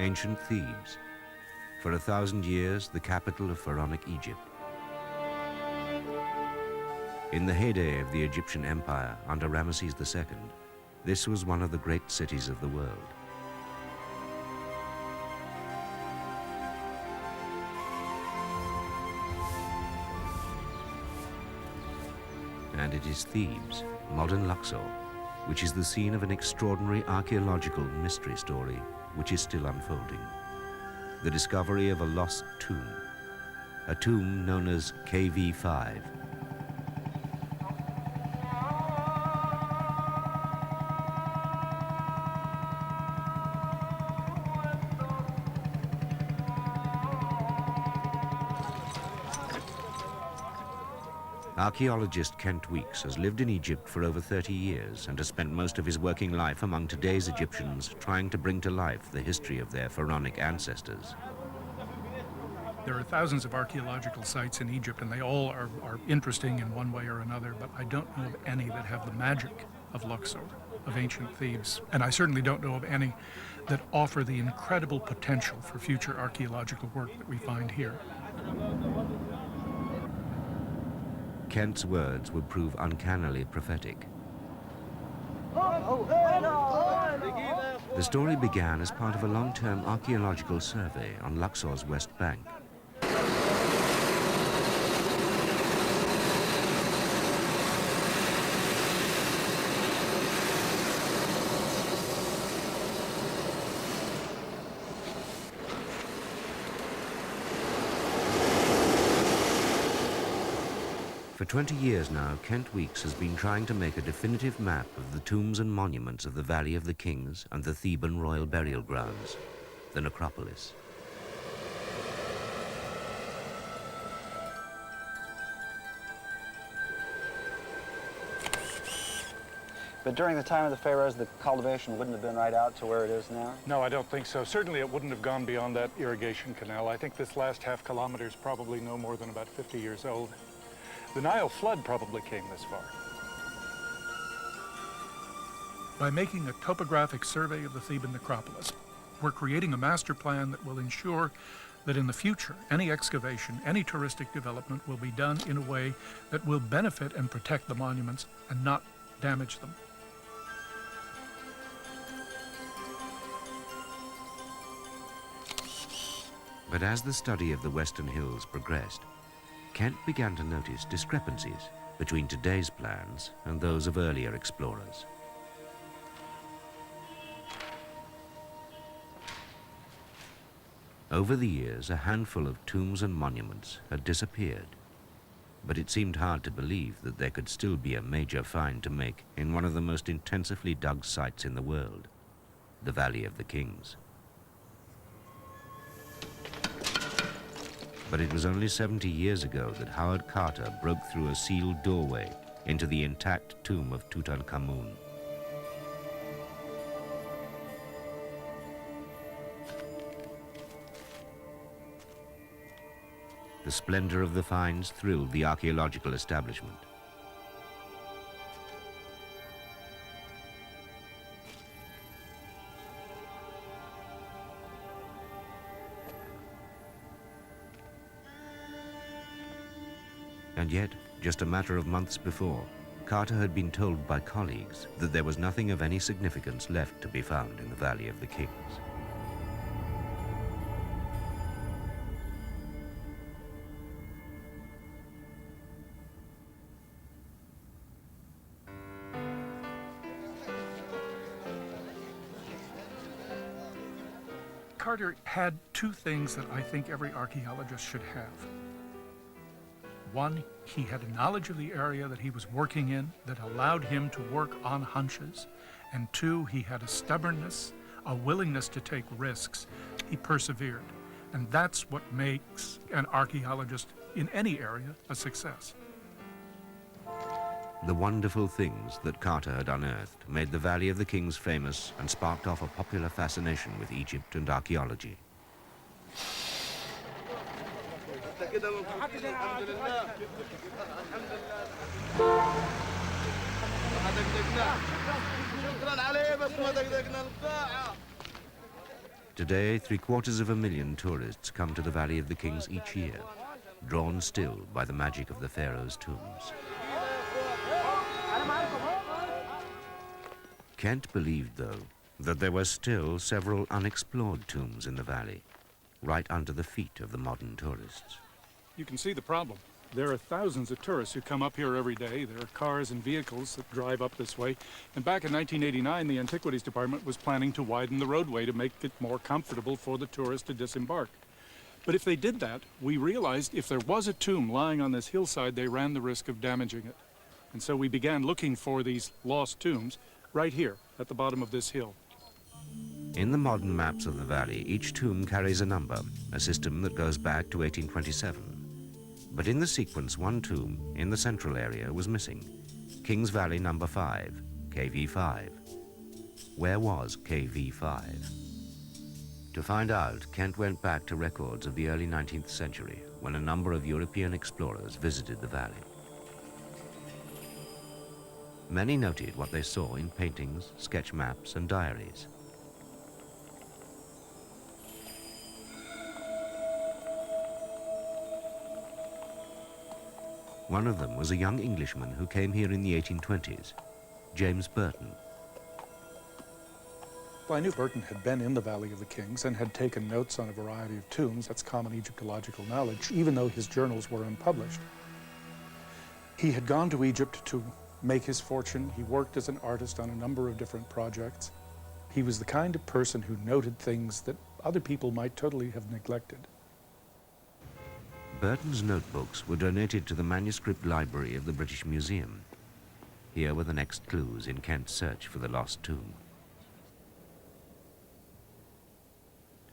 ancient Thebes, for 1,000 years the capital of pharaonic Egypt. In the heyday of the Egyptian Empire under Ramesses II, this was one of the great cities of the world. And it is Thebes, modern Luxor, which is the scene of an extraordinary archaeological mystery story which is still unfolding. The discovery of a lost tomb, a tomb known as kv5. Archaeologist Kent Weeks has lived in Egypt for over 30 years and has spent most of his working life among today's Egyptians trying to bring to life the history of their pharaonic ancestors. There are thousands of archaeological sites in Egypt, and they all are interesting in one way or another, but I don't know of any that have the magic of Luxor, of ancient Thebes. And I certainly don't know of any that offer the incredible potential for future archaeological work that we find here. Kent's words would prove uncannily prophetic. The story began as part of a long-term archaeological survey on Luxor's West Bank. For 20 years now, Kent Weeks has been trying to make a definitive map of the tombs and monuments of the Valley of the Kings and the Theban royal burial grounds, the necropolis. But during the time of the pharaohs, the cultivation wouldn't have been right out to where it is now? No, I don't think so. Certainly it wouldn't have gone beyond that irrigation canal. I think this last half kilometer is probably no more than about 50 years old. The Nile flood probably came this far. By making a topographic survey of the Theban necropolis, we're creating a master plan that will ensure that in the future, any excavation, any touristic development will be done in a way that will benefit and protect the monuments and not damage them. But as the study of the Western Hills progressed, Kent began to notice discrepancies between today's plans and those of earlier explorers. Over the years, a handful of tombs and monuments had disappeared, but it seemed hard to believe that there could still be a major find to make in one of the most intensively dug sites in the world, the Valley of the Kings. But it was only 70 years ago that Howard Carter broke through a sealed doorway into the intact tomb of Tutankhamun. The splendor of the finds thrilled the archaeological establishment. And yet, just a matter of months before, Carter had been told by colleagues that there was nothing of any significance left to be found in the Valley of the Kings. Carter had two things that I think every archaeologist should have. One, he had a knowledge of the area that he was working in that allowed him to work on hunches. And two, he had a stubbornness, a willingness to take risks. He persevered. And that's what makes an archaeologist in any area a success. The wonderful things that Carter had unearthed made the Valley of the Kings famous and sparked off a popular fascination with Egypt and archaeology. Today, 750,000 tourists come to the Valley of the Kings each year, drawn still by the magic of the pharaoh's tombs. Kent believed, though, that there were still several unexplored tombs in the valley, right under the feet of the modern tourists. You can see the problem. There are thousands of tourists who come up here every day. There are cars and vehicles that drive up this way. And back in 1989, the Antiquities Department was planning to widen the roadway to make it more comfortable for the tourists to disembark. But if they did that, we realized if there was a tomb lying on this hillside, they ran the risk of damaging it. And so we began looking for these lost tombs right here at the bottom of this hill. In the modern maps of the valley, each tomb carries a number, a system that goes back to 1827. But in the sequence, one tomb in the central area was missing. Kings Valley number 5, kv5. Where was kv5? To find out, Kent went back to records of the early 19th century when a number of European explorers visited the valley. Many noted what they saw in paintings, sketch maps, and diaries. One of them was a young Englishman who came here in the 1820s, James Burton. Well, I knew Burton had been in the Valley of the Kings and had taken notes on a variety of tombs. That's common Egyptological knowledge, even though his journals were unpublished. He had gone to Egypt to make his fortune. He worked as an artist on a number of different projects. He was the kind of person who noted things that other people might totally have neglected. Burton's notebooks were donated to the manuscript library of the British Museum. Here were the next clues in Kent's search for the lost tomb.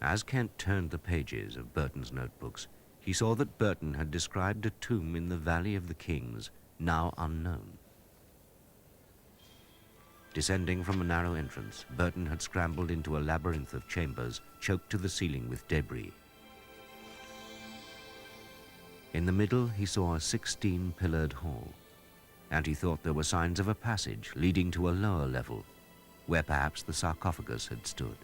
As Kent turned the pages of Burton's notebooks, he saw that Burton had described a tomb in the Valley of the Kings, now unknown. Descending from a narrow entrance, Burton had scrambled into a labyrinth of chambers choked to the ceiling with debris. In the middle, he saw a 16-pillared hall, and he thought there were signs of a passage leading to a lower level, where perhaps the sarcophagus had stood.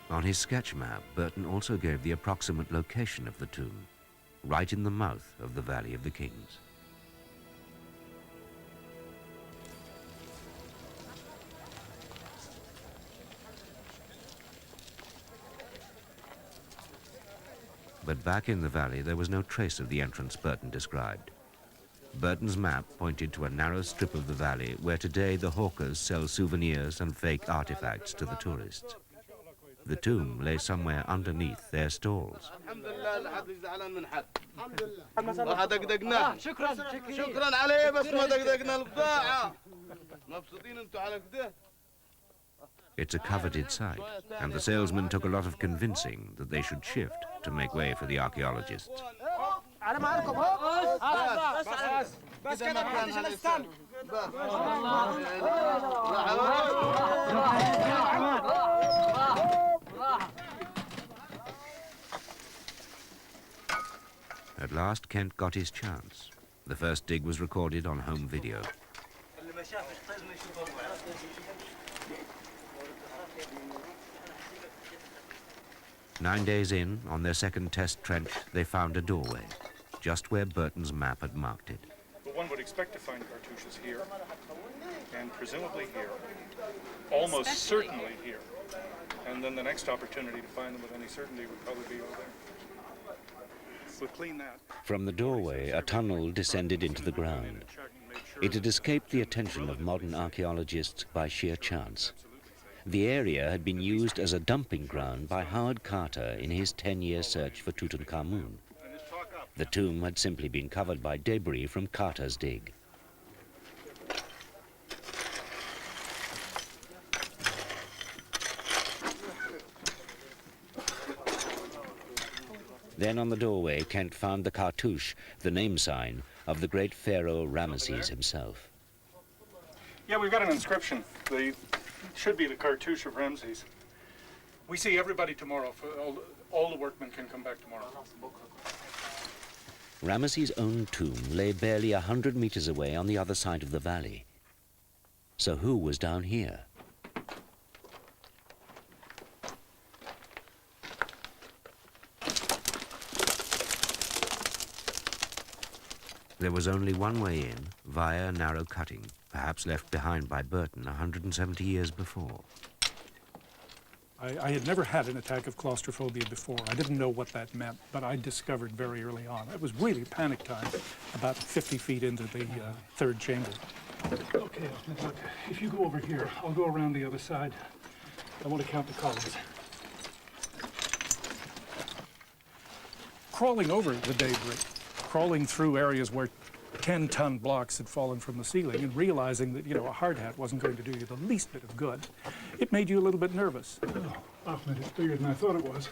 On his sketch map, Burton also gave the approximate location of the tomb, right in the mouth of the Valley of the Kings. But back in the valley, there was no trace of the entrance Burton described. Burton's map pointed to a narrow strip of the valley where today the hawkers sell souvenirs and fake artifacts to the tourists. The tomb lay somewhere underneath their stalls. It's a coveted site, and the salesman took a lot of convincing that they should shift to make way for the archaeologists. At last, Kent got his chance. The first dig was recorded on home video. 9 days in, on their second test trench, they found a doorway, just where Burton's map had marked it. But one would expect to find cartouches here, and presumably here, almost certainly here. And then the next opportunity to find them with any certainty would probably be over there. We'll clean that. From the doorway, a tunnel descended into the ground. It had escaped the attention of modern archaeologists by sheer chance. The area had been used as a dumping ground by Howard Carter in his 10-year search for Tutankhamun. The tomb had simply been covered by debris from Carter's dig. Then on the doorway, Kent found the cartouche, the name sign of the great pharaoh Ramesses himself. Yeah, we've got an inscription. Should be the cartouche of Ramses. We see everybody tomorrow. All the workmen can come back tomorrow. Ramesses' own tomb lay barely 100 meters away on the other side of the valley. So who was down here? There was only one way in, via a narrow cutting, perhaps left behind by Burton 170 years before. I had never had an attack of claustrophobia before. I didn't know what that meant, but I discovered very early on. It was really panic time, about 50 feet into the third chamber. Okay, look, if you go over here, I'll go around the other side. I want to count the columns. Crawling over the debris, crawling through areas where 10-ton blocks had fallen from the ceiling and realizing that, a hard hat wasn't going to do you the least bit of good, it made you a little bit nervous. Oh, Ahmed, it's bigger than I thought it was.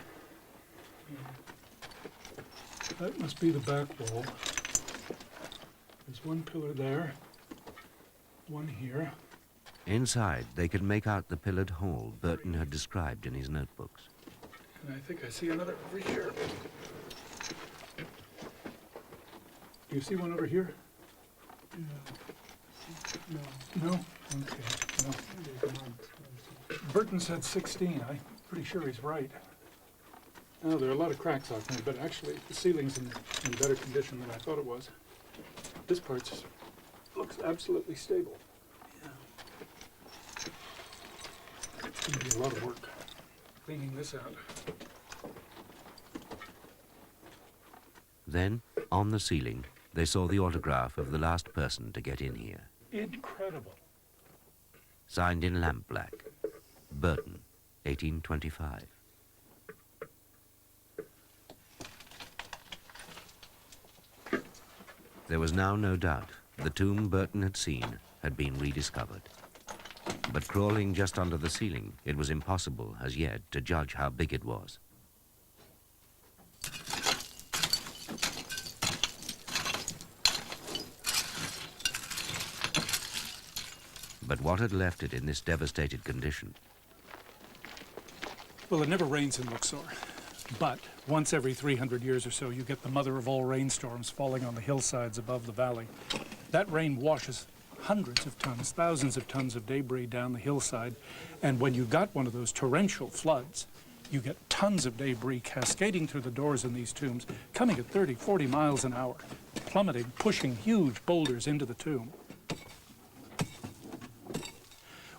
That must be the back wall. There's one pillar there, one here. Inside, they could make out the pillared hall Burton had described in his notebooks. And I think I see another over here. Do you see one over here? No. No? Okay. No. Burton said 16. I'm pretty sure he's right. Oh, there are a lot of cracks out there, but actually the ceiling's in better condition than I thought it was. This part looks absolutely stable. Yeah. It's going to be a lot of work cleaning this out. Then, on the ceiling, they saw the autograph of the last person to get in here. Incredible. Signed in lampblack. Burton, 1825. There was now no doubt the tomb Burton had seen had been rediscovered. But crawling just under the ceiling, it was impossible as yet to judge how big it was. But what had left it in this devastated condition? Well, it never rains in Luxor, but once every 300 years or so, you get the mother of all rainstorms falling on the hillsides above the valley. That rain washes hundreds of tons, thousands of tons of debris down the hillside, and when you got one of those torrential floods, you get tons of debris cascading through the doors in these tombs, coming at 30, 40 miles an hour, plummeting, pushing huge boulders into the tomb.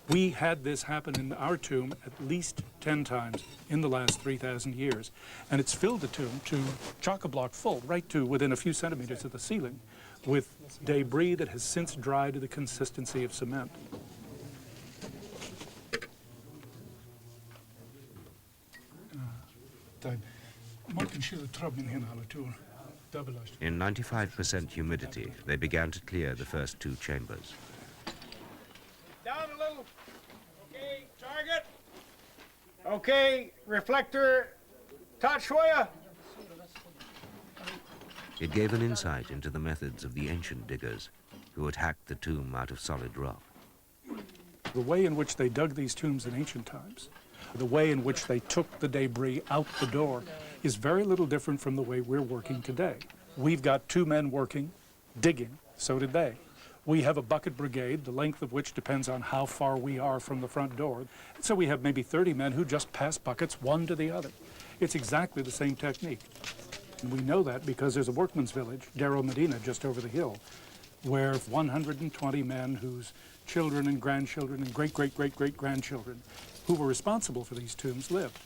We had this happen in our tomb at least 10 times in the last 3,000 years. And it's filled the tomb to chock-a-block full, right to within a few centimeters of the ceiling, with debris that has since dried to the consistency of cement. In 95% humidity, they began to clear the first two chambers. Down a little. Okay, target. Okay, reflector. Touch Hoya. It gave an insight into the methods of the ancient diggers who had hacked the tomb out of solid rock. The way in which they dug these tombs in ancient times, the way in which they took the debris out the door, is very little different from the way we're working today. We've got 2 men working, digging. So did they. We have a bucket brigade, the length of which depends on how far we are from the front door. So we have maybe 30 men who just pass buckets one to the other. It's exactly the same technique. And we know that because there's a workman's village, Darrow Medina, just over the hill, where 120 men whose children and grandchildren and great-great-great-great-grandchildren who were responsible for these tombs lived.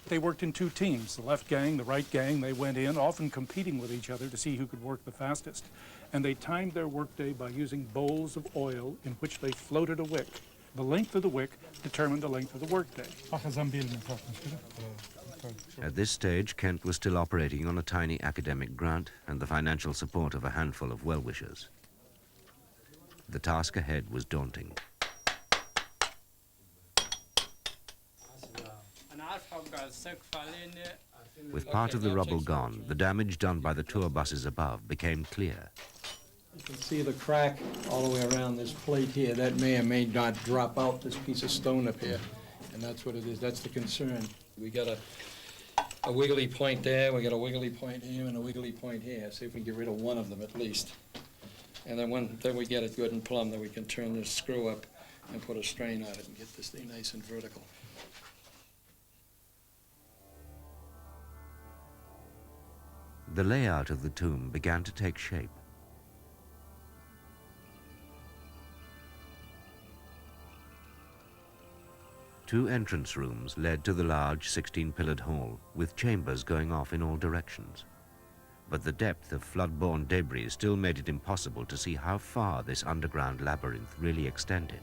They worked in 2 teams, the left gang, the right gang. They went in, often competing with each other to see who could work the fastest. And they timed their workday by using bowls of oil in which they floated a wick. The length of the wick determined the length of the workday. At this stage, Kent was still operating on a tiny academic grant and the financial support of a handful of well-wishers. The task ahead was daunting. With part of the rubble gone, the damage done by the tour buses above became clear. You can see the crack all the way around this plate here. That may or may not drop out this piece of stone up here. And that's what it is. That's the concern. We got to a wiggly point there, we got a wiggly point here, and a wiggly point here. See if we can get rid of one of them at least. And then we get it good and plumb, then we can turn this screw up and put a strain on it and get this thing nice and vertical. The layout of the tomb began to take shape. Two entrance rooms led to the large 16-pillared hall, with chambers going off in all directions. But the depth of flood-borne debris still made it impossible to see how far this underground labyrinth really extended.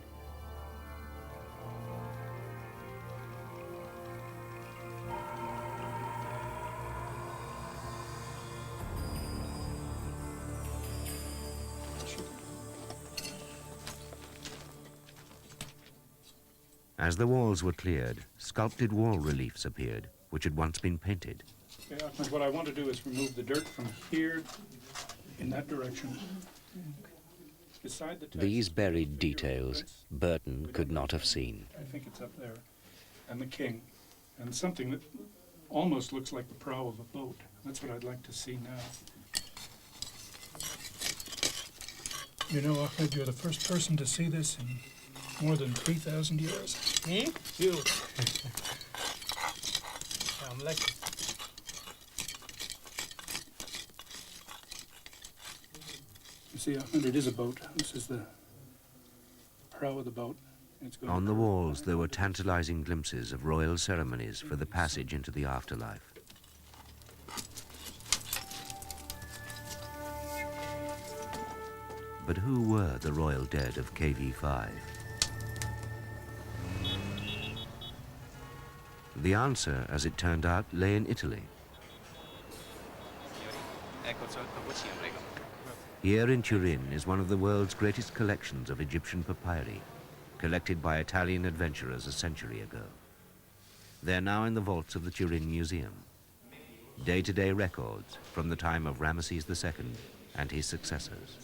As the walls were cleared, sculpted wall reliefs appeared, which had once been painted. Okay, Ahmed, what I want to do is remove the dirt from here in that direction. Beside the text, These buried details Burton could not have seen. I think it's up there. And the king. And something that almost looks like the prow of a boat. That's what I'd like to see now. You know, Ahmed, you're the first person to see this in more than 3,000 years. Me? You. I'm lucky. You see, Ahmed, it is a boat. This is the prow of the boat. It's going On the walls, there were tantalizing glimpses of royal ceremonies for the passage into the afterlife. But who were the royal dead of kv5? The answer, as it turned out, lay in Italy. Here in Turin is one of the world's greatest collections of Egyptian papyri, collected by Italian adventurers a century ago. They're now in the vaults of the Turin Museum. Day-to-day records from the time of Ramesses II and his successors.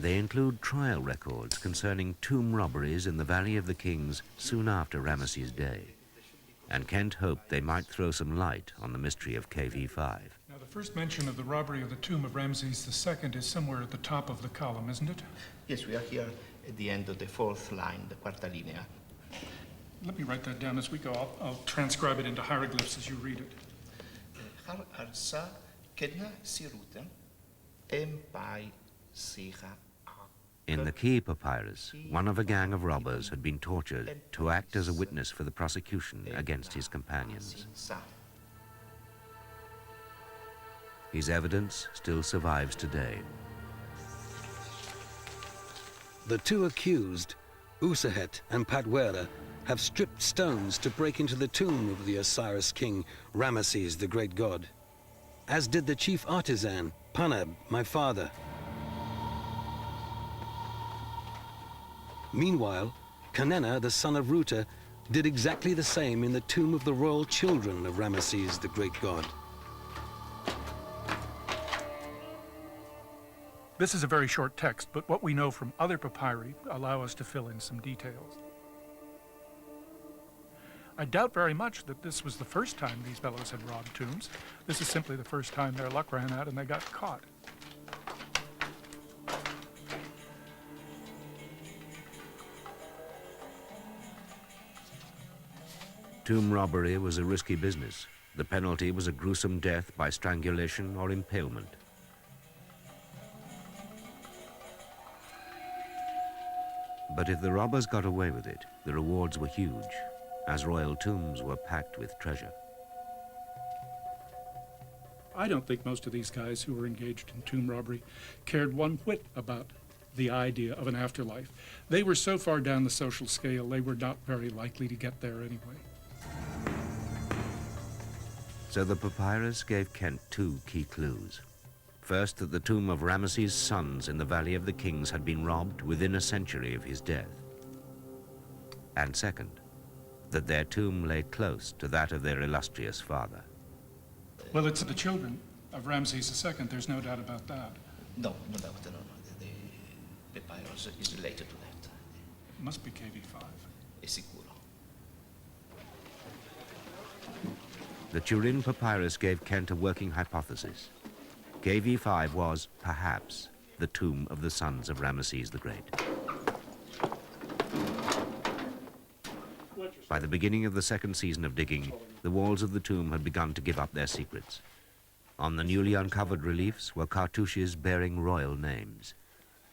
They include trial records concerning tomb robberies in the Valley of the Kings soon after Ramesses' day. And Kent hoped they might throw some light on the mystery of kv5. Now, the first mention of the robbery of the tomb of Ramses II is somewhere at the top of the column, isn't it? Yes, we are here at the end of the fourth line, the quarta linea. Let me write that down as we go. I'll transcribe it into hieroglyphs as you read it. Har arsa kedna siruten empai siha. In the key papyrus, one of a gang of robbers had been tortured to act as a witness for the prosecution against his companions. His evidence still survives today. The two accused, Usahet and Padwera, have stripped stones to break into the tomb of the Osiris king, Ramesses, the great god. As did the chief artisan, Panab, my father. Meanwhile, Kanena, the son of Ruta, did exactly the same in the tomb of the royal children of Ramesses, the great god. This is a very short text, but what we know from other papyri allow us to fill in some details. I doubt very much that this was the first time these fellows had robbed tombs. This is simply the first time their luck ran out and they got caught. Tomb robbery was a risky business. The penalty was a gruesome death by strangulation or impalement. But if the robbers got away with it, the rewards were huge, as royal tombs were packed with treasure. I don't think most of these guys who were engaged in tomb robbery cared one whit about the idea of an afterlife. They were so far down the social scale, they were not very likely to get there anyway. So the papyrus gave Kent two key clues. First, that the tomb of Ramesses' sons in the Valley of the Kings had been robbed within a century of his death. And second, that their tomb lay close to that of their illustrious father. Well, it's the children of Ramses II, there's no doubt about that. No, no doubt, no. The papyrus is related to that. It must be kv5. È sicuro. The Turin papyrus gave Kent a working hypothesis. kv5 was, perhaps, the tomb of the sons of Ramesses the Great. By the beginning of the second season of digging, the walls of the tomb had begun to give up their secrets. On the newly uncovered reliefs were cartouches bearing royal names.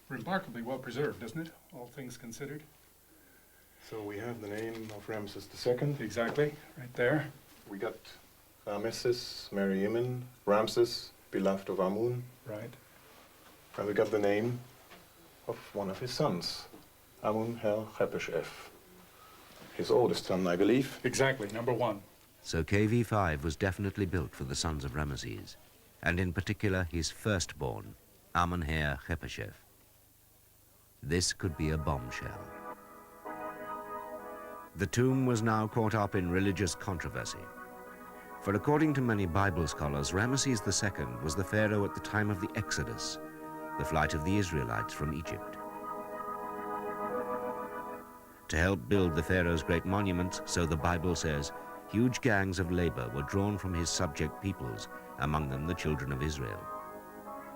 Remarkably well preserved, isn't it? All things considered. So we have the name of Ramses II. Exactly, right there. We got Rameses, Merriamun, Ramses, beloved of Amun. Right. And we got the name of one of his sons, Amun-her-Khepeshef. His oldest son, I believe. Exactly, number one. So kv5 was definitely built for the sons of Ramesses, and in particular his firstborn, Amun-her-Khepeshef. This could be a bombshell. The tomb was now caught up in religious controversy. For according to many Bible scholars, Ramesses II was the pharaoh at the time of the Exodus, the flight of the Israelites from Egypt. To help build the pharaoh's great monuments, so the Bible says, huge gangs of labor were drawn from his subject peoples, among them the children of Israel.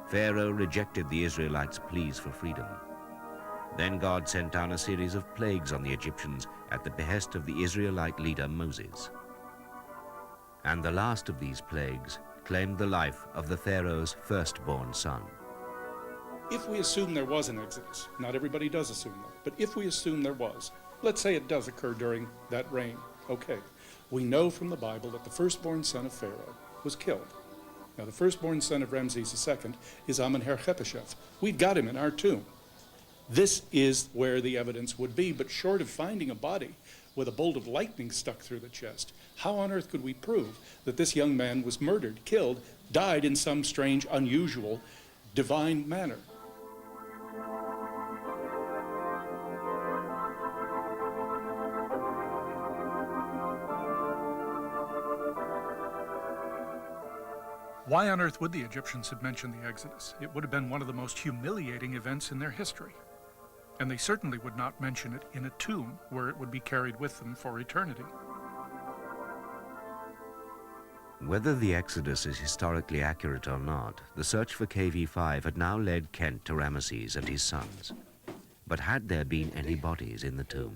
Pharaoh rejected the Israelites' pleas for freedom. Then God sent down a series of plagues on the Egyptians at the behest of the Israelite leader Moses. And the last of these plagues claimed the life of the Pharaoh's firstborn son. If we assume there was an Exodus, not everybody does assume that, but if we assume there was, let's say it does occur during that reign, okay. We know from the Bible that the firstborn son of Pharaoh was killed. Now the firstborn son of Ramses II is Amun-her-Khepeshef. We've got him in our tomb. This is where the evidence would be, but short of finding a body with a bolt of lightning stuck through the chest, how on earth could we prove that this young man was murdered, killed, died in some strange, unusual, divine manner? Why on earth would the Egyptians have mentioned the Exodus? It would have been one of the most humiliating events in their history. And they certainly would not mention it in a tomb where it would be carried with them for eternity. Whether the Exodus is historically accurate or not, the search for kv5 had now led Kent to Ramesses and his sons. But had there been any bodies in the tomb?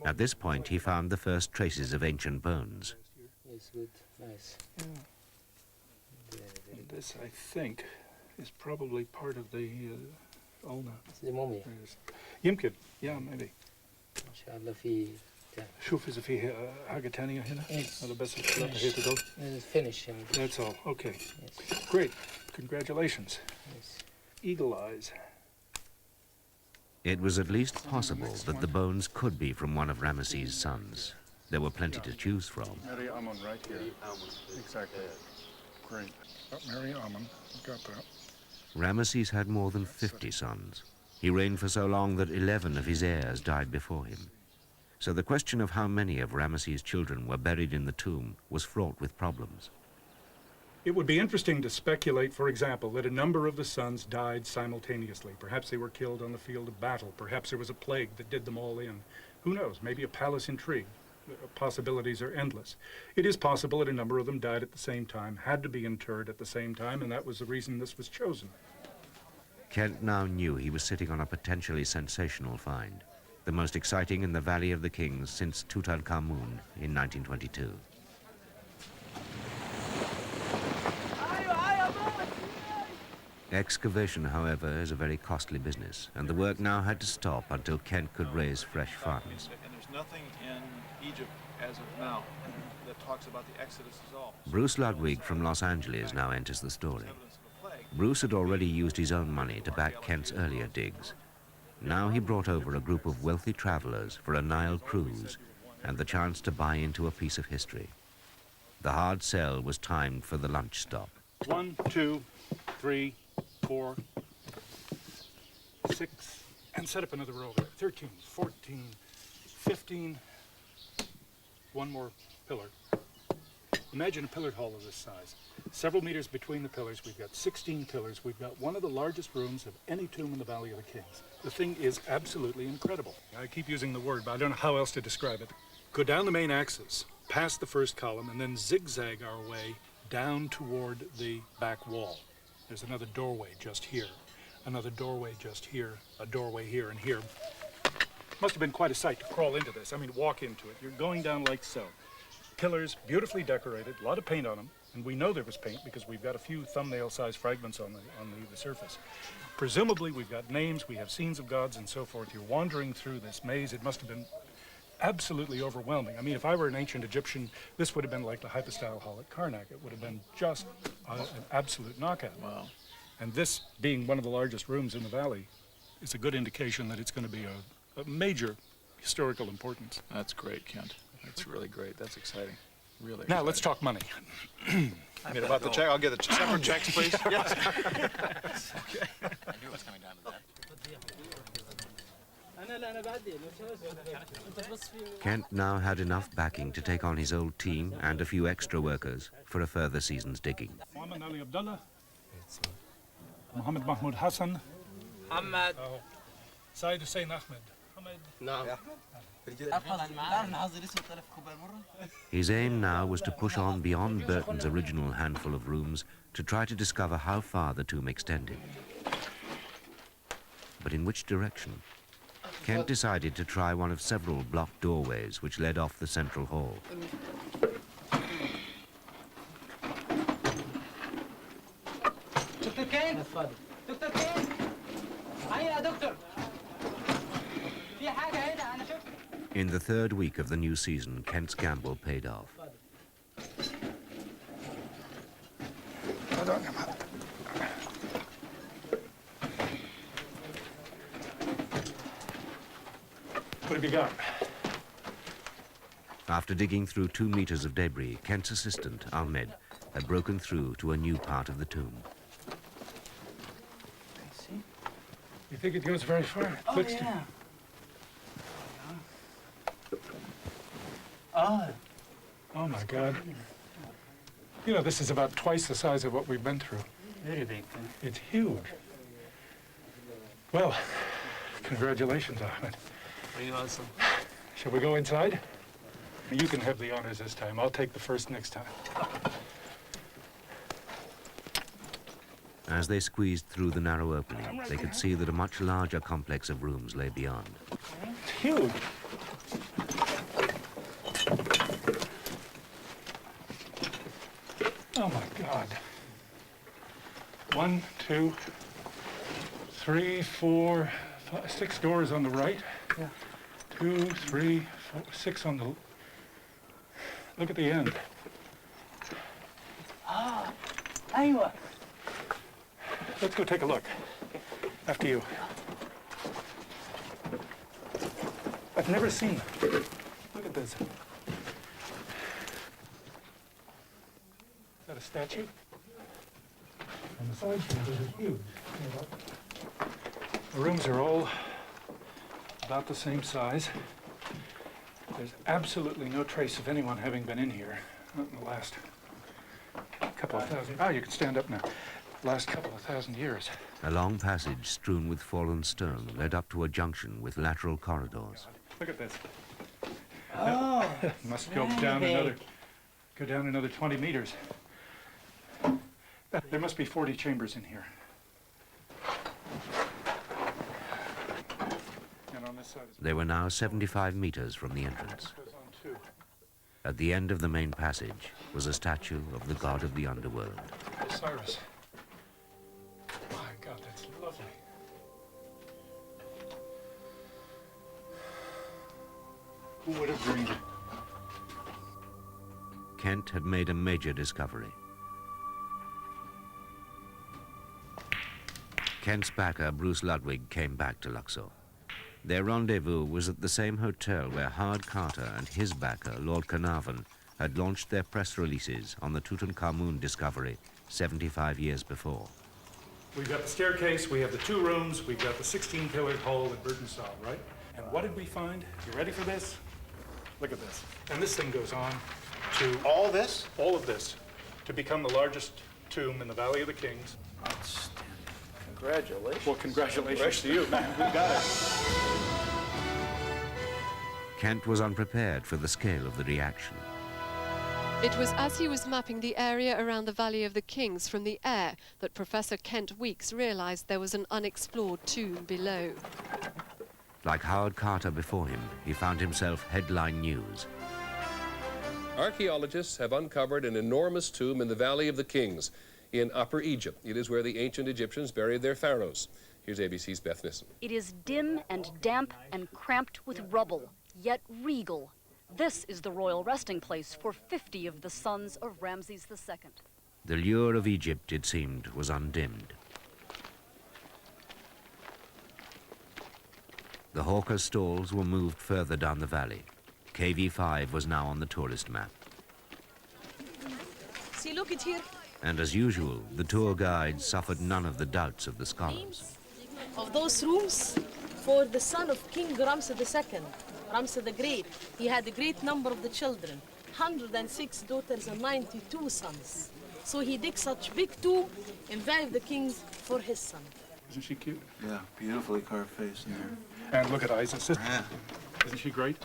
At this point, he found the first traces of ancient bones. It's good, nice. This, I think, is probably part of the ulna. It's the mummy. يمكن, yeah, maybe. إن شاء الله في شوف إذا في حاجة تانية هنا. هذا بس الثلاثة هي تدول. It's finished. That's all. Okay. Yes. Great. Congratulations. Yes. Eagle eyes. It was at least possible that the bones could be from one of Ramesses' sons. There were plenty to choose from. Mary Amun right here. Exactly. Great. Mary Amun. Got that. Ramesses had more than 50 sons. He reigned for so long that 11 of his heirs died before him. So the question of how many of Ramesses' children were buried in the tomb was fraught with problems. It would be interesting to speculate, for example, that a number of the sons died simultaneously. Perhaps they were killed on the field of battle. Perhaps there was a plague that did them all in. Who knows? Maybe a palace intrigue. Possibilities are endless. It is possible that a number of them died at the same time, had to be interred at the same time, and that was the reason this was chosen. Kent now knew he was sitting on a potentially sensational find, the most exciting in the Valley of the Kings since Tutankhamun in 1922. Excavation, however, is a very costly business, and the work now had to stop until Kent could raise fresh funds. And there's nothing in Egypt as of now that talks about the Exodus at all. Bruce Ludwig from Los Angeles now enters the story. Bruce had already used his own money to back Kent's earlier digs. Now he brought over a group of wealthy travelers for a Nile cruise and the chance to buy into a piece of history. The hard sell was timed for the lunch stop. 1, 2, 3, 4, 6, and set up another row there. 13, 14, 15, one more pillar. Imagine a pillared hall of this size. Several meters between the pillars. We've got 16 pillars. We've got one of the largest rooms of any tomb in the Valley of the Kings. The thing is absolutely incredible. I keep using the word, but I don't know how else to describe it. Go down the main axis. past the first column, and then zigzag our way down toward the back wall. There's another doorway just here, another doorway just here, a doorway here and here. Must have been quite a sight to crawl into this. I mean, walk into it. You're going down like so. Pillars, beautifully decorated, a lot of paint on them, and we know there was paint because we've got a few thumbnail-sized fragments on the surface. Presumably, we've got names, we have scenes of gods and so forth. You're wandering through this maze. It must have been absolutely overwhelming. I mean, if I were an ancient Egyptian, this would have been like the hypostyle hall at Karnak. It would have been just an absolute knockout. Wow. And this, being one of the largest rooms in the valley, is a good indication that it's going to be a major historical importance. That's great, Kent. That's really great. That's exciting. Really. Now, let's talk money. I mean, about the check, I'll get the separate checks, please. Yes. Okay. I knew it was coming down to that. Kent now had enough backing to take on his old team and a few extra workers for a further season's digging. Muhammad Ali Abdullah, Muhammad Mahmoud Hassan, Ahmed. Said Hussein Ahmed. نعم. His aim now was to push on beyond Burton's original handful of rooms to try to discover how far the tomb extended. But in which direction? Kent decided to try one of several blocked doorways which led off the central hall. دكتور كين دكتور كين هيا يا دكتور في حاجة هنا أنا شفت. In the third week of the new season, Kent's gamble paid off. What have you got? After digging through 2 meters of debris, Kent's assistant, Ahmed, had broken through to a new part of the tomb. You think it goes very far? Oh, Looks yeah. Oh my God. You know, this is about twice the size of what we've been through. Very big. It's huge. Well, congratulations, Ahmed. Very awesome. Shall we go inside? You can have the honors this time. I'll take the first next time. As they squeezed through the narrow opening, they could see that a much larger complex of rooms lay beyond. It's huge. Oh my God. 1, 2, 3, 4, 5, 6 doors on the right. Yeah. 2, 3, 4, 6 on the... Look at the end. أيوة. Let's go take a look. After you. I've never seen them. Look at this. Is that a statue? And the sides here are huge. The rooms are all about the same size. There's absolutely no trace of anyone having been in here, not in the last couple of thousand. Ah, you can stand up now. Last couple of thousand years. A long passage strewn with fallen stone led up to a junction with lateral corridors. Look at this. Oh. Must go down another 20 meters. There must be 40 chambers in here. And on this side is... They were now 75 meters from the entrance. goes on too. At the end of the main passage was a statue of the god of the underworld. Osiris. My God, that's lovely. Who would have dreamed it? Kent had made a major discovery. Kent's backer, Bruce Ludwig, came back to Luxor. Their rendezvous was at the same hotel where Howard Carter and his backer, Lord Carnarvon, had launched their press releases on the Tutankhamun discovery 75 years before. We've got the staircase, we have the 2 rooms, we've got the 16-pillared hall that Burton saw, right? And what did we find? You ready for this? Look at this. And this thing goes on to... All this? All of this, to become the largest tomb in the Valley of the Kings. Outstanding. Congratulations. Well, congratulations to you, man. We got it. Kent was unprepared for the scale of the reaction. It was as he was mapping the area around the Valley of the Kings from the air that Professor Kent Weeks realised there was an unexplored tomb below. Like Howard Carter before him, he found himself headline news. Archaeologists have uncovered an enormous tomb in the Valley of the Kings in Upper Egypt. It is where the ancient Egyptians buried their pharaohs. Here's ABC's Beth Nissen. It is dim and damp and cramped with rubble, yet regal. This is the royal resting place for 50 of the sons of Ramses II. The lure of Egypt, it seemed, was undimmed. The hawker stalls were moved further down the valley. kv5 was now on the tourist map. See, look it here. And as usual, the tour guides suffered none of the doubts of the scholars. Of those rooms for the son of King Ramses II, Ramses the Great. He had a great number of the children, 106 daughters and 92 sons. So he digged such big tomb and valued the kings for his son. Isn't she cute? Yeah, beautifully carved face in there. And look at Isis. Yeah. Isn't she great?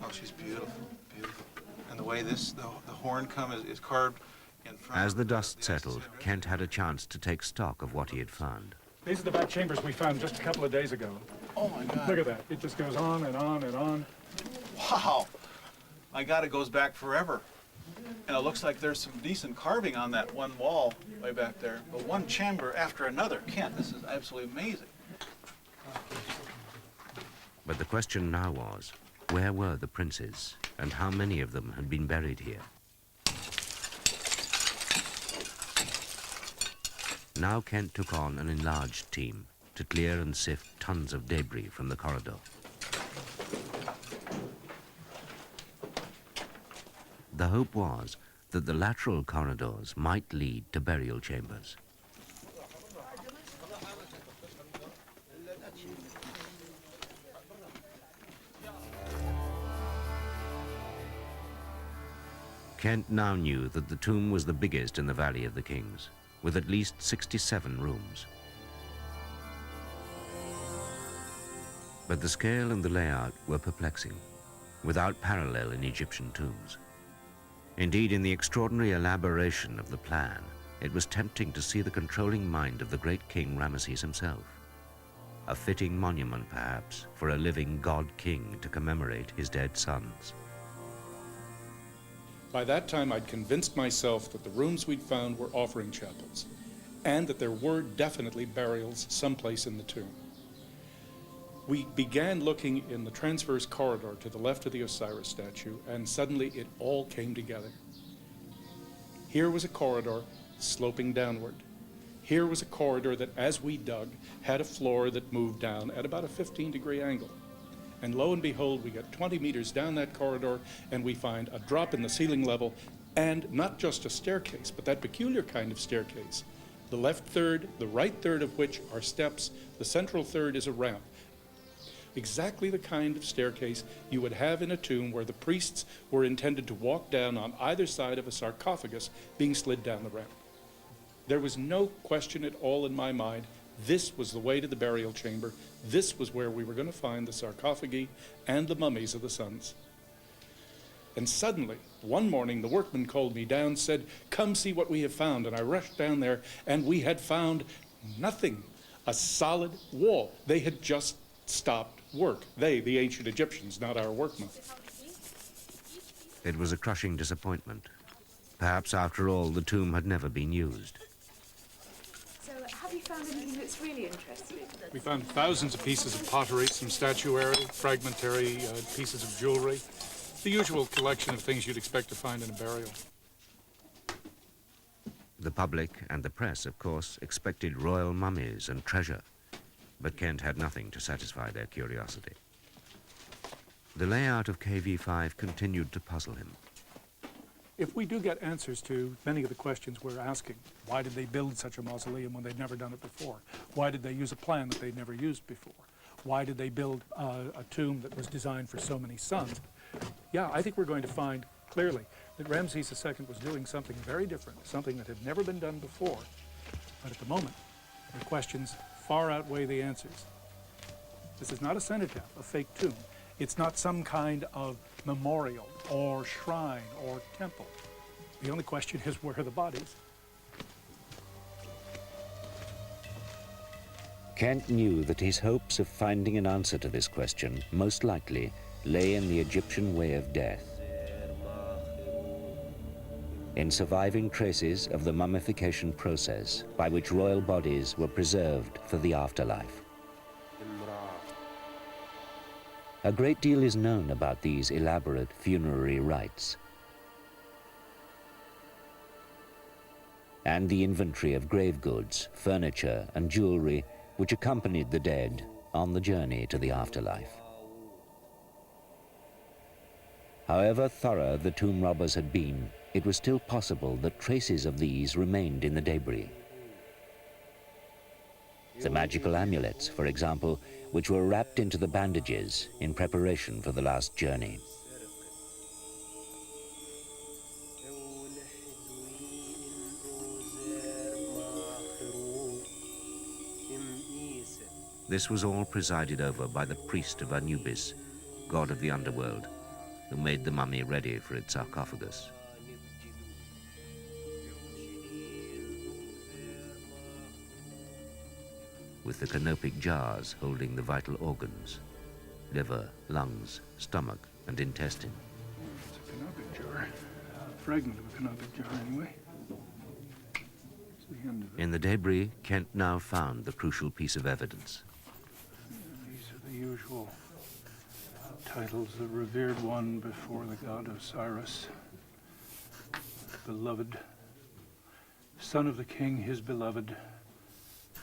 Oh, she's beautiful, beautiful. And the way the horn is carved in front. As the dust settled, Kent had a chance to take stock of what he had found. These are the back chambers we found just a couple of days ago. Oh, my God. Look at that. It just goes on and on and on. Wow. My God, it goes back forever. And it looks like there's some decent carving on that one wall way back there. But one chamber after another. Kent, this is absolutely amazing. But the question now was, where were the princes, and how many of them had been buried here? Now Kent took on an enlarged team to clear and sift tons of debris from the corridor. The hope was that the lateral corridors might lead to burial chambers. Kent now knew that the tomb was the biggest in the Valley of the Kings, with at least 67 rooms. But the scale and the layout were perplexing, without parallel in Egyptian tombs. Indeed, in the extraordinary elaboration of the plan, it was tempting to see the controlling mind of the great king Ramesses himself. A fitting monument, perhaps, for a living god-king to commemorate his dead sons. By that time, I'd convinced myself that the rooms we'd found were offering chapels, and that there were definitely burials someplace in the tomb. We began looking in the transverse corridor to the left of the Osiris statue, and suddenly it all came together. Here was a corridor sloping downward. Here was a corridor that, as we dug, had a floor that moved down at about a 15-degree angle. And lo and behold, we get 20 meters down that corridor, and we find a drop in the ceiling level, and not just a staircase, but that peculiar kind of staircase. The left third, the right third of which are steps, the central third is a ramp. Exactly the kind of staircase you would have in a tomb where the priests were intended to walk down on either side of a sarcophagus being slid down the ramp. There was no question at all in my mind. This was the way to the burial chamber. This was where we were going to find the sarcophagi and the mummies of the sons. And suddenly, one morning, the workman called me down, said, "Come see what we have found." And I rushed down there, and we had found nothing. A solid wall. They had just stopped work. They, the ancient Egyptians, not our workmen. It was a crushing disappointment. Perhaps, after all, the tomb had never been used. So, have you found anything that's really interesting? We found thousands of pieces of pottery, some statuary, fragmentary pieces of jewelry, the usual collection of things you'd expect to find in a burial. The public and the press, of course, expected royal mummies and treasure, but Kent had nothing to satisfy their curiosity. The layout of kv5 continued to puzzle him. If we do get answers to many of the questions we're asking, why did they build such a mausoleum when they'd never done it before? Why did they use a plan that they'd never used before? Why did they build a tomb that was designed for so many sons? Yeah, I think we're going to find clearly that Ramses II was doing something very different, something that had never been done before. But at the moment, the questions far outweigh the answers. This is not a cenotaph, a fake tomb. It's not some kind of memorial or shrine or temple. The only question is, where are the bodies? Kent knew that his hopes of finding an answer to this question most likely lay in the Egyptian way of death, in surviving traces of the mummification process by which royal bodies were preserved for the afterlife. A great deal is known about these elaborate funerary rites and the inventory of grave goods, furniture, and jewelry which accompanied the dead on the journey to the afterlife. However thorough the tomb robbers had been, it was still possible that traces of these remained in the debris. The magical amulets, for example, which were wrapped into the bandages in preparation for the last journey. This was all presided over by the priest of Anubis, god of the underworld, who made the mummy ready for its sarcophagus. With the canopic jars holding the vital organs, liver, lungs, stomach, and intestine. It's a canopic jar. A fragment of a canopic jar, anyway. It's the end of it. In the debris, Kent now found the crucial piece of evidence. These are the usual titles: the revered one before the god Osiris, beloved, son of the king, his beloved,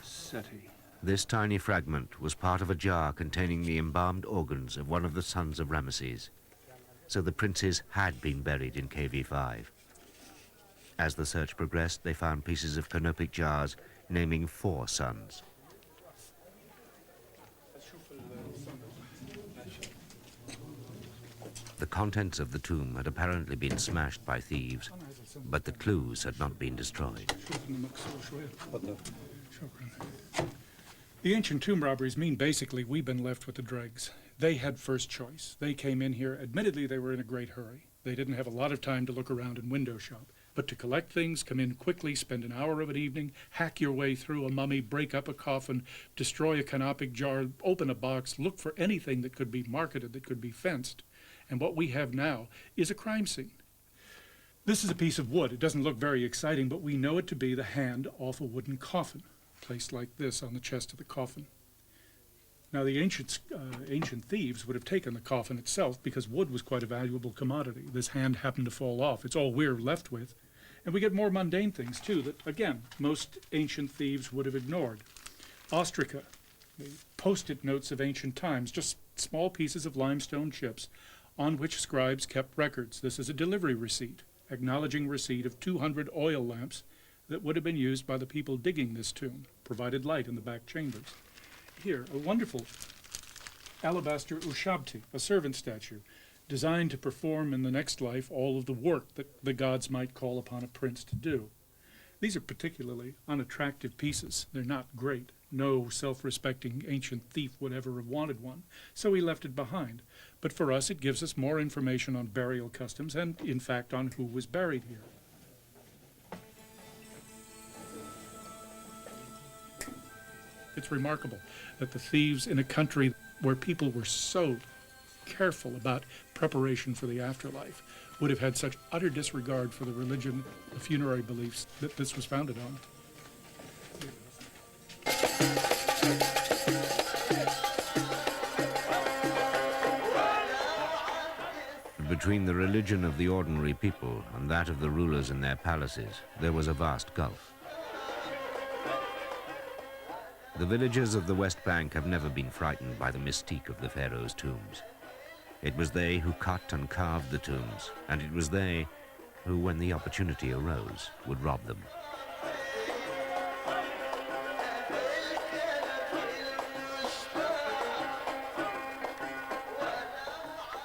Seti. This tiny fragment was part of a jar containing the embalmed organs of one of the sons of Ramesses. So the princes had been buried in kv5. As the search progressed, they found pieces of canopic jars naming 4 sons. The contents of the tomb had apparently been smashed by thieves, but the clues had not been destroyed. The ancient tomb robberies mean basically we've been left with the dregs. They had first choice. They came in here. Admittedly, they were in a great hurry. They didn't have a lot of time to look around and window shop. But to collect things, come in quickly, spend an hour of an evening, hack your way through a mummy, break up a coffin, destroy a canopic jar, open a box, look for anything that could be marketed, that could be fenced. And what we have now is a crime scene. This is a piece of wood. It doesn't look very exciting, but we know it to be the hand off a wooden coffin, placed like this on the chest of the coffin. Now, the ancient thieves would have taken the coffin itself because wood was quite a valuable commodity. This hand happened to fall off. It's all we're left with. And we get more mundane things, too, that, again, most ancient thieves would have ignored. Ostraca, the post-it notes of ancient times, just small pieces of limestone chips on which scribes kept records. This is a delivery receipt, acknowledging receipt of 200 oil lamps that would have been used by the people digging this tomb, provided light in the back chambers. Here, a wonderful alabaster ushabti, a servant statue, designed to perform in the next life all of the work that the gods might call upon a prince to do. These are particularly unattractive pieces. They're not great. No self-respecting ancient thief would ever have wanted one, so he left it behind. But for us, it gives us more information on burial customs and, in fact, on who was buried here. It's remarkable that the thieves in a country where people were so careful about preparation for the afterlife would have had such utter disregard for the religion, the funerary beliefs that this was founded on. Between the religion of the ordinary people and that of the rulers in their palaces, there was a vast gulf. The villagers of the West Bank have never been frightened by the mystique of the pharaoh's tombs. It was they who cut and carved the tombs, and it was they who, when the opportunity arose, would rob them.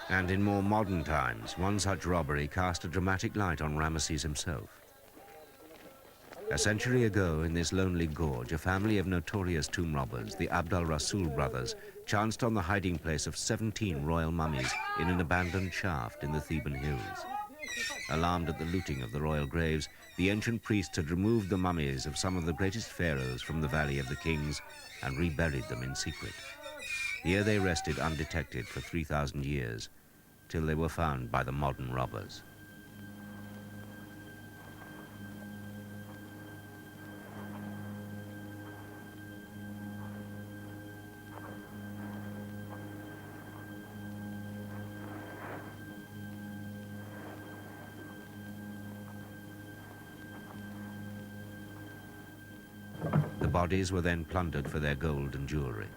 And in more modern times, one such robbery cast a dramatic light on Ramesses himself. A century ago, in this lonely gorge, a family of notorious tomb robbers, the Abd al-Rasul brothers, chanced on the hiding place of 17 royal mummies in an abandoned shaft in the Theban hills. Alarmed at the looting of the royal graves, the ancient priests had removed the mummies of some of the greatest pharaohs from the Valley of the Kings and reburied them in secret. Here they rested undetected for 3,000 years, till they were found by the modern robbers. The bodies were then plundered for their gold and jewelry.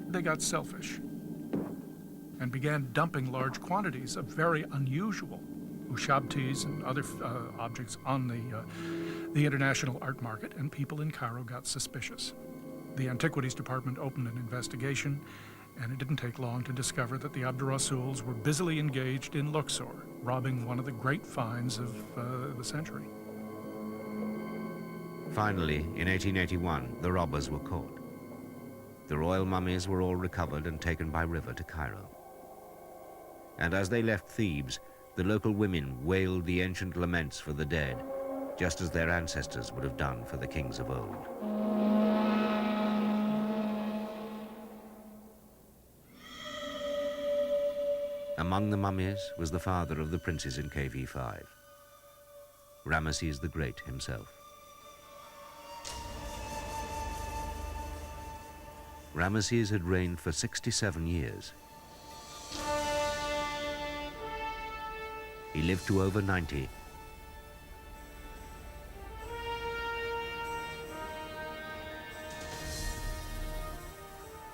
They got selfish and began dumping large quantities of very unusual ushabtis and other objects on the international art market, and people in Cairo got suspicious. The Antiquities Department opened an investigation, and it didn't take long to discover that the Abdurrasuls were busily engaged in Luxor, robbing one of the great finds of the century. Finally, in 1881, the robbers were caught. The royal mummies were all recovered and taken by river to Cairo. And as they left Thebes, the local women wailed the ancient laments for the dead, just as their ancestors would have done for the kings of old. Among the mummies was the father of the princes in kv5, Ramesses the Great himself. Ramesses had reigned for 67 years. He lived to over 90.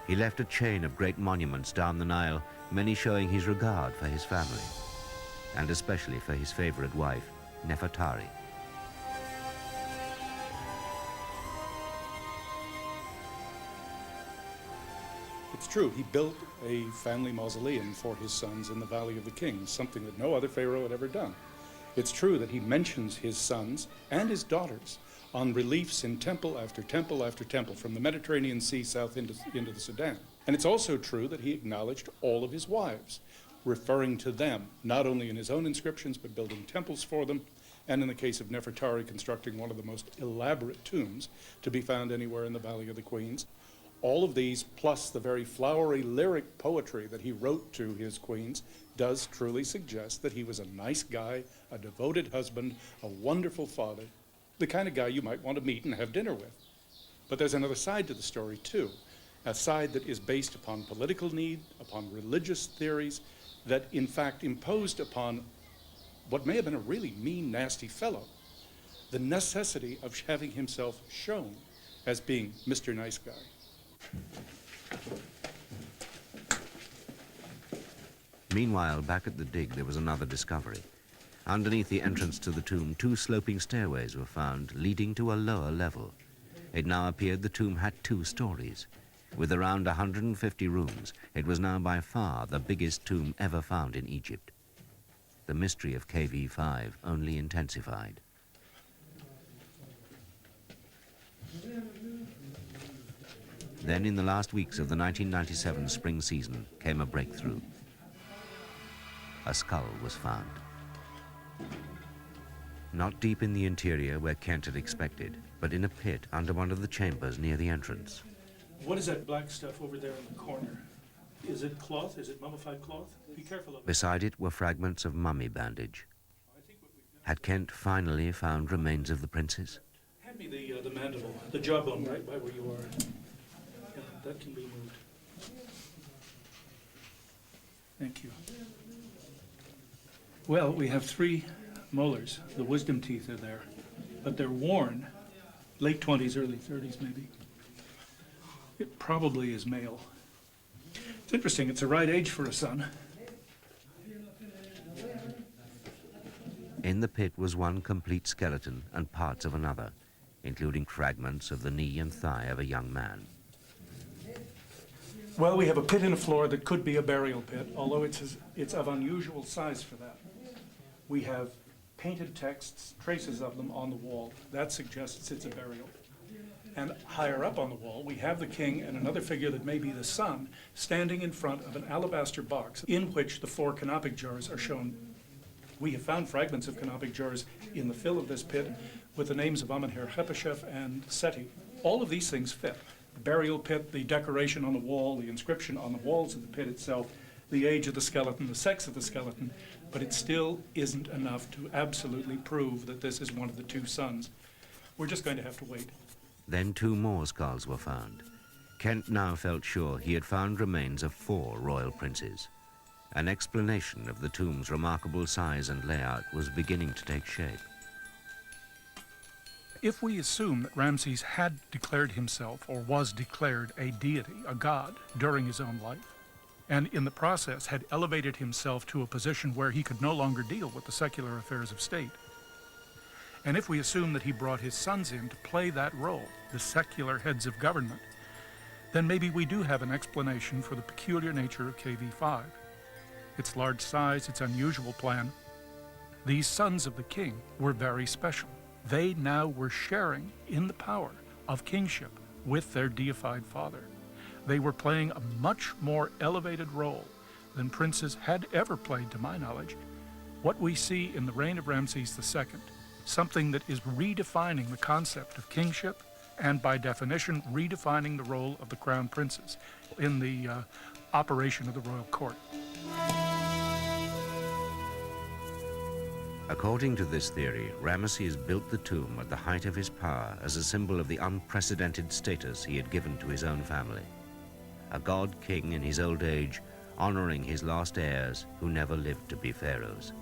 He left a chain of great monuments down the Nile, many showing his regard for his family, and especially for his favorite wife, Nefertari. It's true, he built a family mausoleum for his sons in the Valley of the Kings, something that no other pharaoh had ever done. It's true that he mentions his sons and his daughters on reliefs in temple after temple after temple, from the Mediterranean Sea south into the Sudan. And it's also true that he acknowledged all of his wives, referring to them, not only in his own inscriptions, but building temples for them, and in the case of Nefertari, constructing one of the most elaborate tombs to be found anywhere in the Valley of the Queens. All of these, plus the very flowery lyric poetry that he wrote to his queens, does truly suggest that he was a nice guy, a devoted husband, a wonderful father, the kind of guy you might want to meet and have dinner with. But there's another side to the story too, a side that is based upon political need, upon religious theories, that in fact imposed upon what may have been a really mean, nasty fellow, the necessity of having himself shown as being Mr. Nice Guy. Meanwhile, back at the dig, there was another discovery. Underneath the entrance to the tomb, 2 sloping stairways were found, leading to a lower level. It now appeared the tomb had 2 stories. With around 150 rooms, it was now by far the biggest tomb ever found in Egypt. The mystery of kv5 only intensified. Then, in the last weeks of the 1997 spring season, came a breakthrough. A skull was found. Not deep in the interior where Kent had expected, but in a pit under one of the chambers near the entrance. What is that black stuff over there in the corner? Is it cloth? Is it mummified cloth? Be careful of it. Beside it were fragments of mummy bandage. Had Kent finally found remains of the princes? Hand me the mandible, the jawbone, right by where you are. Yeah, that can be moved. Thank you. Well, we have 3 molars. The wisdom teeth are there, but they're worn, late 20s, early 30s maybe. It probably is male. It's interesting, it's the right age for a son. In the pit was one complete skeleton and parts of another, including fragments of the knee and thigh of a young man. Well, we have a pit in the floor that could be a burial pit, although it's of unusual size for that. We have painted texts, traces of them on the wall. That suggests it's a burial. And higher up on the wall, we have the king and another figure that may be the son standing in front of an alabaster box in which the 4 canopic jars are shown. We have found fragments of canopic jars in the fill of this pit with the names of Amenhotep and Seti. All of these things fit. The burial pit, the decoration on the wall, the inscription on the walls of the pit itself, the age of the skeleton, the sex of the skeleton, but it still isn't enough to absolutely prove that this is one of the 2 sons. We're just going to have to wait. Then 2 more skulls were found. Kent now felt sure he had found remains of 4 royal princes. An explanation of the tomb's remarkable size and layout was beginning to take shape. If we assume that Ramses had declared himself, or was declared, a deity, a god, during his own life, and in the process had elevated himself to a position where he could no longer deal with the secular affairs of state, and if we assume that he brought his sons in to play that role, the secular heads of government, then maybe we do have an explanation for the peculiar nature of kv5. Its large size, its unusual plan. These sons of the king were very special. They now were sharing in the power of kingship with their deified father. They were playing a much more elevated role than princes had ever played, to my knowledge. What we see in the reign of Ramses II, something that is redefining the concept of kingship and, by definition, redefining the role of the crown princes in the operation of the royal court. According to this theory, Ramesses built the tomb at the height of his power as a symbol of the unprecedented status he had given to his own family. A god king in his old age, honoring his lost heirs who never lived to be pharaohs.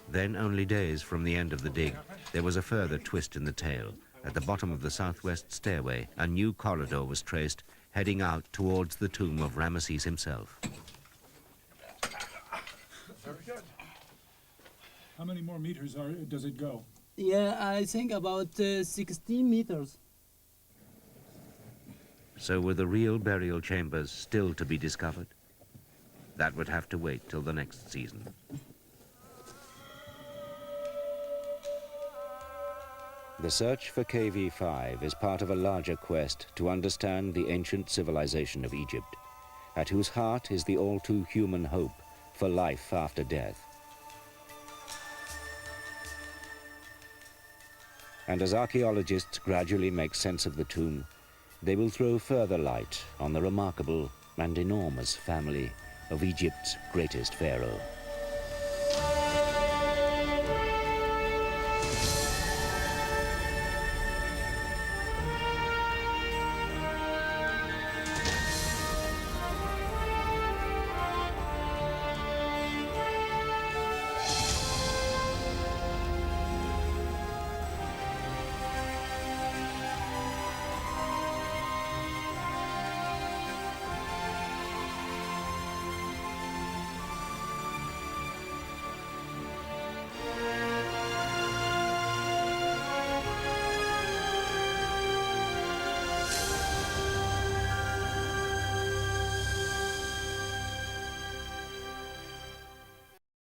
Then, only days from the end of the dig, there was a further twist in the tale. At the bottom of the southwest stairway, a new corridor was traced, heading out towards the tomb of Ramesses himself. Very good. How many more meters does it go? Yeah, I think about 16 meters. So were the real burial chambers still to be discovered? That would have to wait till the next season. The search for kv5 is part of a larger quest to understand the ancient civilization of Egypt, at whose heart is the all-too-human hope for life after death. And as archaeologists gradually make sense of the tomb, they will throw further light on the remarkable and enormous family of Egypt's greatest pharaoh.